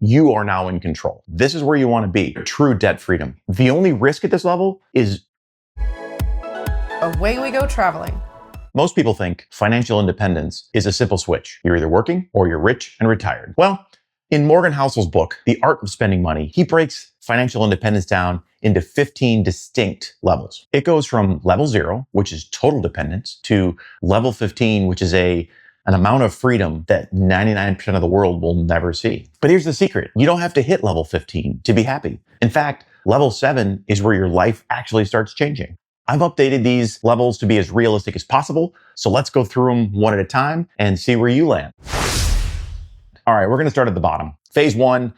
You are now in control. This is where you want to be. True debt freedom. The only risk at this level is away we go traveling. Most people think financial independence is a simple switch. You're either working or you're rich and retired. Well, in Morgan Housel's book, The Art of Spending Money, he breaks financial independence down into 15 distinct levels. It goes from level 0, which is total dependence, to level 15, which is an amount of freedom that 99% of the world will never see. But here's the secret. You don't have to hit level 15 to be happy. In fact, level 7 is where your life actually starts changing. I've updated these levels to be as realistic as possible. So let's go through them one at a time and see where you land. All right, we're going to start at the bottom. Phase 1,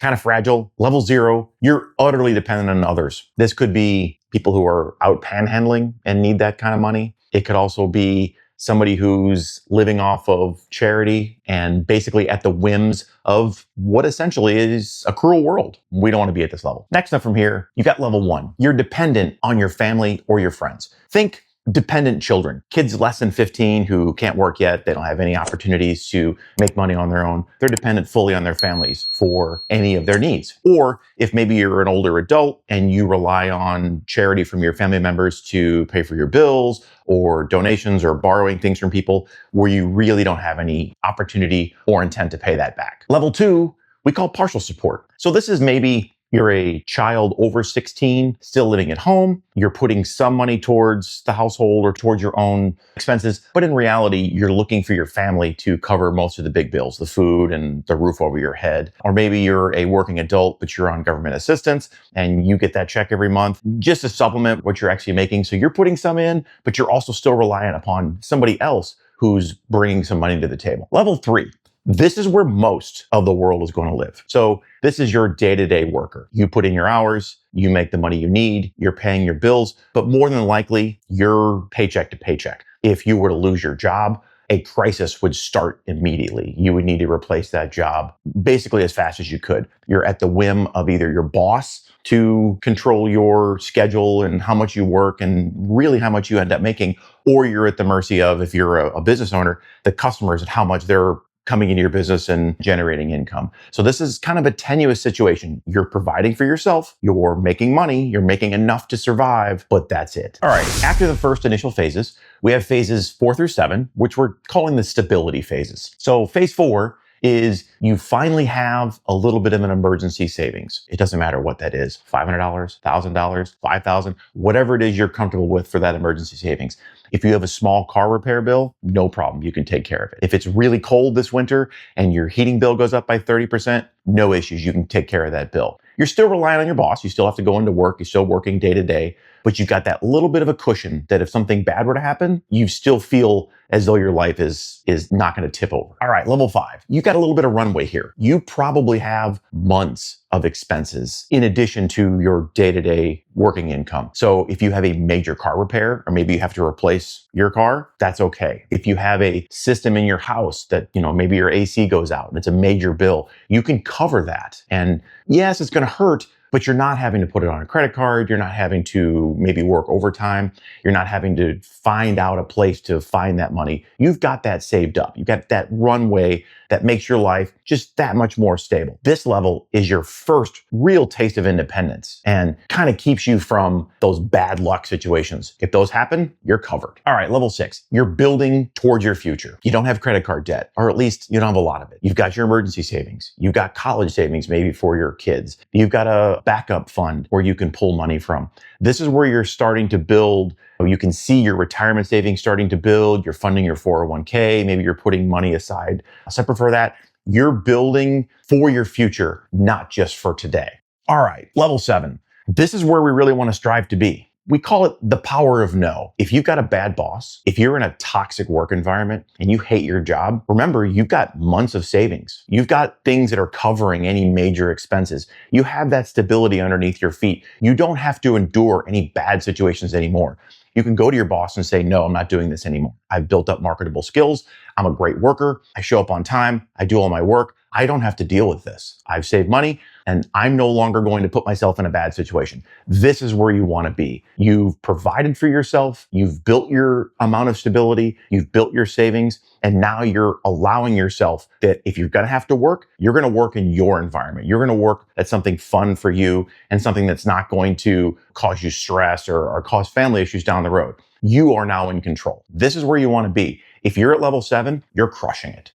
kind of fragile. Level 0, you're utterly dependent on others. This could be people who are out panhandling and need that kind of money. It could also be somebody who's living off of charity and basically at the whims of what essentially is a cruel world. We don't want to be at this level. Next up from here, you got level 1. You're dependent on your family or your friends. Think dependent children, kids less than 15 who can't work yet. They don't have any opportunities to make money on their own. They're dependent fully on their families for any of their needs. Or if maybe you're an older adult and you rely on charity from your family members to pay for your bills or donations or borrowing things from people where you really don't have any opportunity or intent to pay that back. Level 2, we call partial support. So this is maybe you're a child over 16, still living at home. You're putting some money towards the household or towards your own expenses. But in reality, you're looking for your family to cover most of the big bills, the food and the roof over your head. Or maybe you're a working adult, but you're on government assistance and you get that check every month just to supplement what you're actually making. So you're putting some in, but you're also still reliant upon somebody else who's bringing some money to the table. Level 3. This is where most of the world is going to live. So this is your day-to-day worker. You put in your hours, you make the money you need, you're paying your bills, but more than likely, you're paycheck to paycheck. If you were to lose your job, a crisis would start immediately. You would need to replace that job basically as fast as you could. You're at the whim of either your boss to control your schedule and how much you work and really how much you end up making, or you're at the mercy of, if you're a business owner, the customers and how much they're coming into your business and generating income. So this is kind of a tenuous situation. You're providing for yourself, you're making money, you're making enough to survive, but that's it. All right, after the first initial phases, we have phases 4 through 7, which we're calling the stability phases. So phase 4 is you finally have a little bit of an emergency savings. It doesn't matter what that is, $500, $1,000, $5,000, whatever it is you're comfortable with for that emergency savings. If you have a small car repair bill, no problem, you can take care of it. If it's really cold this winter and your heating bill goes up by 30%, no issues, you can take care of that bill. You're still relying on your boss, you still have to go into work, you're still working day to day, but you've got that little bit of a cushion that if something bad were to happen, you still feel as though your life is not going to tip over. All right, level 5. You've got a little bit of runway here. You probably have months of expenses in addition to your day-to-day working income. So if you have a major car repair, or maybe you have to replace your car, that's okay. If you have a system in your house that, maybe your AC goes out and it's a major bill, you can cover that. And yes, it's going to hurt, but you're not having to put it on a credit card. You're not having to maybe work overtime. You're not having to find out a place to find that money. You've got that saved up. You've got that runway that makes your life just that much more stable. This level is your first real taste of independence and kind of keeps you from those bad luck situations. If those happen, you're covered. All right, level 6, you're building towards your future. You don't have credit card debt, or at least you don't have a lot of it. You've got your emergency savings. You've got college savings maybe for your kids. You've got a backup fund where you can pull money from. This is where you're starting to build. You can see your retirement savings starting to build. You're funding your 401k. Maybe you're putting money aside separate for that. You're building for your future, not just for today. All right, level 7. This is where we really want to strive to be. We call it the power of no. If you've got a bad boss, if you're in a toxic work environment and you hate your job, remember, you've got months of savings. You've got things that are covering any major expenses. You have that stability underneath your feet. You don't have to endure any bad situations anymore. You can go to your boss and say, no, I'm not doing this anymore. I've built up marketable skills. I'm a great worker. I show up on time. I do all my work. I don't have to deal with this. I've saved money and I'm no longer going to put myself in a bad situation. This is where you want to be. You've provided for yourself. You've built your amount of stability. You've built your savings. And now you're allowing yourself that if you're going to have to work, you're going to work in your environment. You're going to work at something fun for you and something that's not going to cause you stress or cause family issues down the road. You are now in control. This is where you want to be. If you're at level 7, you're crushing it.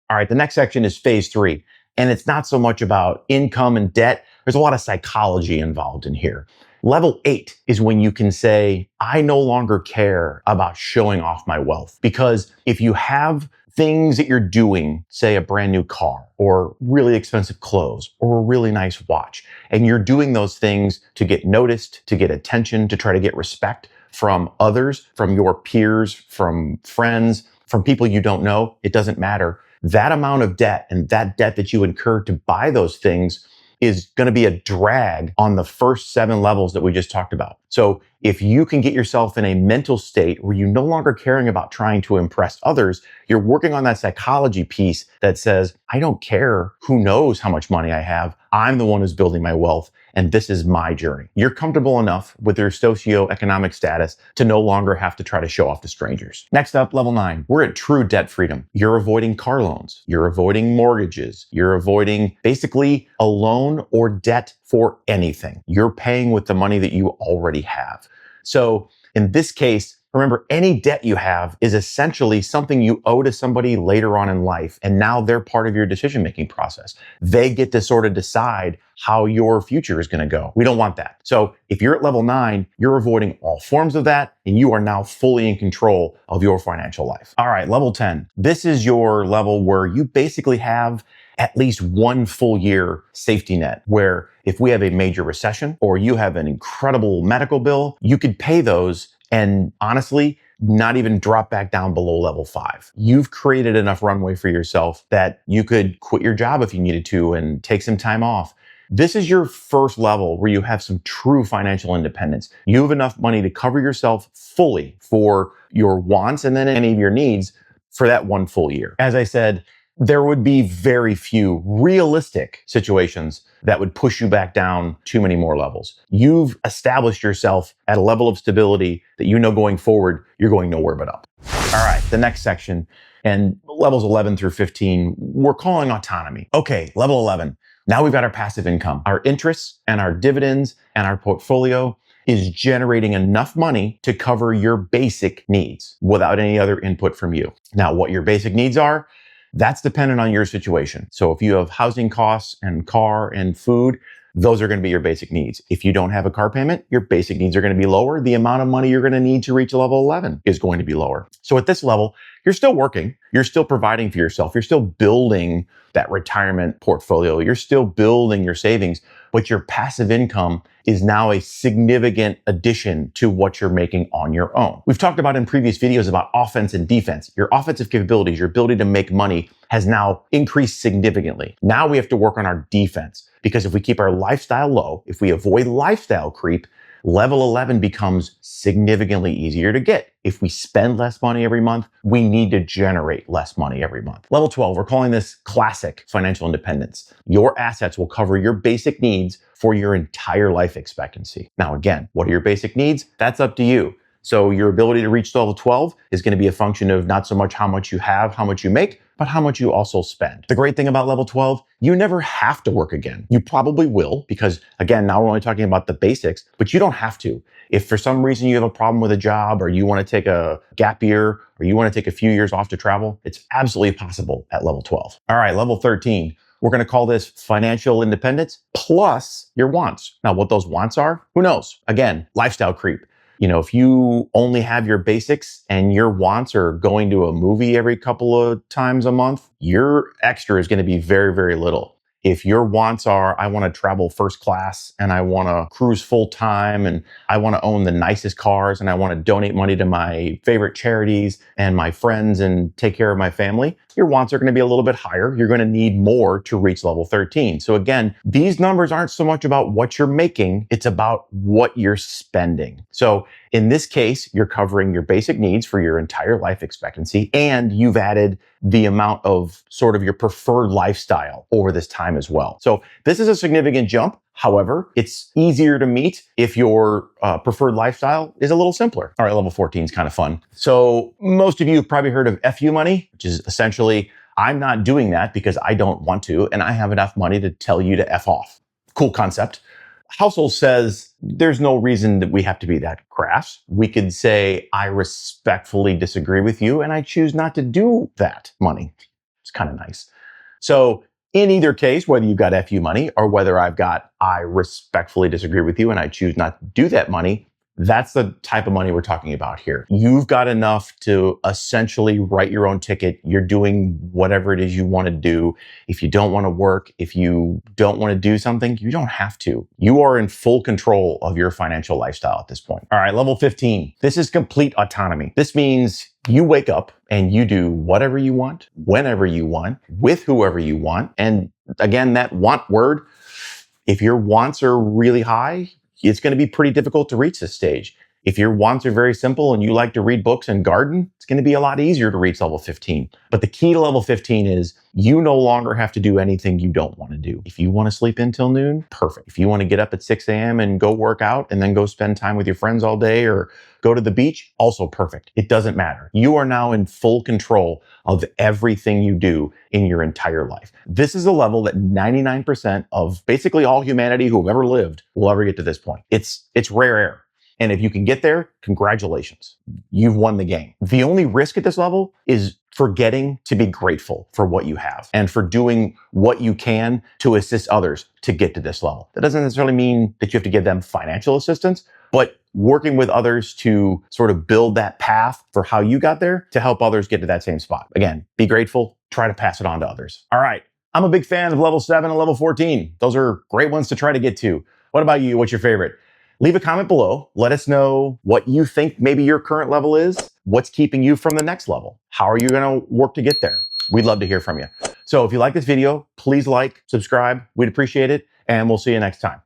All right, the next section is phase 3. And it's not so much about income and debt. There's a lot of psychology involved in here. Level 8 is when you can say, I no longer care about showing off my wealth. Because if you have things that you're doing, say a brand new car or really expensive clothes or a really nice watch, and you're doing those things to get noticed, to get attention, to try to get respect from others, from your peers, from friends, from people you don't know, it doesn't matter. That amount of debt and that debt that you incur to buy those things is going to be a drag on the first 7 levels that we just talked about. So if you can get yourself in a mental state where you're no longer caring about trying to impress others, you're working on that psychology piece that says, I don't care who knows how much money I have. I'm the one who's building my wealth, and this is my journey. You're comfortable enough with your socioeconomic status to no longer have to try to show off to strangers. Next up, level 9, we're at true debt freedom. You're avoiding car loans. You're avoiding mortgages. You're avoiding basically a loan or debt for anything. You're paying with the money that you already have. So in this case, remember, any debt you have is essentially something you owe to somebody later on in life, and now they're part of your decision-making process. They get to sort of decide how your future is going to go. We don't want that. So if you're at level 9, you're avoiding all forms of that, and you are now fully in control of your financial life. All right, level 10. This is your level where you basically have at least one full year safety net, where if we have a major recession or you have an incredible medical bill, you could pay those and honestly, not even drop back down below level 5. You've created enough runway for yourself that you could quit your job if you needed to and take some time off. This is your first level where you have some true financial independence. You have enough money to cover yourself fully for your wants and then any of your needs for that one full year. As I said, there would be very few realistic situations that would push you back down too many more levels. You've established yourself at a level of stability that you know going forward, you're going nowhere but up. All right, the next section, and levels 11 through 15, we're calling autonomy. Okay, level 11. Now we've got our passive income. Our interests and our dividends and our portfolio is generating enough money to cover your basic needs without any other input from you. Now, what your basic needs are, that's dependent on your situation. So if you have housing costs and car and food, those are going to be your basic needs. If you don't have a car payment, your basic needs are going to be lower. The amount of money you're going to need to reach level 11 is going to be lower. So at this level, you're still working. You're still providing for yourself. You're still building that retirement portfolio. You're still building your savings, but your passive income is now a significant addition to what you're making on your own. We've talked about in previous videos about offense and defense. Your offensive capabilities, your ability to make money has now increased significantly. Now we have to work on our defense, because if we keep our lifestyle low, if we avoid lifestyle creep, level 11 becomes significantly easier to get. If we spend less money every month, we need to generate less money every month. Level 12, we're calling this classic financial independence. Your assets will cover your basic needs for your entire life expectancy. Now, again, what are your basic needs? That's up to you. So your ability to reach level 12 is going to be a function of not so much how much you have, how much you make, but how much you also spend. The great thing about level 12, you never have to work again. You probably will, because again, now we're only talking about the basics, but you don't have to. If for some reason you have a problem with a job, or you want to take a gap year, or you want to take a few years off to travel, it's absolutely possible at level 12. All right, level 13. We're going to call this financial independence plus your wants. Now, what those wants are, who knows? Again, lifestyle creep. You know, if you only have your basics and your wants are going to a movie every couple of times a month, your extra is going to be very, very little. If your wants are, I want to travel first class and I want to cruise full time and I want to own the nicest cars and I want to donate money to my favorite charities and my friends and take care of my family, your wants are going to be a little bit higher. You're going to need more to reach level 13. So again, these numbers aren't so much about what you're making, it's about what you're spending. So in this case, you're covering your basic needs for your entire life expectancy, and you've added the amount of sort of your preferred lifestyle over this time as well. So this is a significant jump. However, it's easier to meet if your preferred lifestyle is a little simpler. All right, level 14 is kind of fun. So most of you have probably heard of FU money, which is essentially, I'm not doing that because I don't want to, and I have enough money to tell you to F off. Cool concept. Housel says there's no reason that we have to be that crass. We could say, I respectfully disagree with you, and I choose not to do that money. It's kind of nice. So in either case, whether you've got FU money or whether I've got I respectfully disagree with you and I choose not to do that money, that's the type of money we're talking about here. You've got enough to essentially write your own ticket. You're doing whatever it is you want to do. If you don't want to work, if you don't want to do something, you don't have to. You are in full control of your financial lifestyle at this point. All right, level 15. This is complete autonomy. This means you wake up and you do whatever you want, whenever you want, with whoever you want. And again, that want word, if your wants are really high, it's going to be pretty difficult to reach this stage. If your wants are very simple and you like to read books and garden, it's going to be a lot easier to reach level 15. But the key to level 15 is you no longer have to do anything you don't want to do. If you want to sleep until noon, perfect. If you want to get up at 6 a.m. and go work out and then go spend time with your friends all day or go to the beach, also perfect. It doesn't matter. You are now in full control of everything you do in your entire life. This is a level that 99% of basically all humanity who have ever lived will ever get to this point. It's rare air. And if you can get there, congratulations. You've won the game. The only risk at this level is forgetting to be grateful for what you have and for doing what you can to assist others to get to this level. That doesn't necessarily mean that you have to give them financial assistance, but working with others to sort of build that path for how you got there to help others get to that same spot. Again, be grateful, try to pass it on to others. All right. I'm a big fan of level 7 and level 14. Those are great ones to try to get to. What about you? What's your favorite? Leave a comment below. Let us know what you think maybe your current level is. What's keeping you from the next level? How are you going to work to get there? We'd love to hear from you. So if you like this video, please like, subscribe. We'd appreciate it. And we'll see you next time.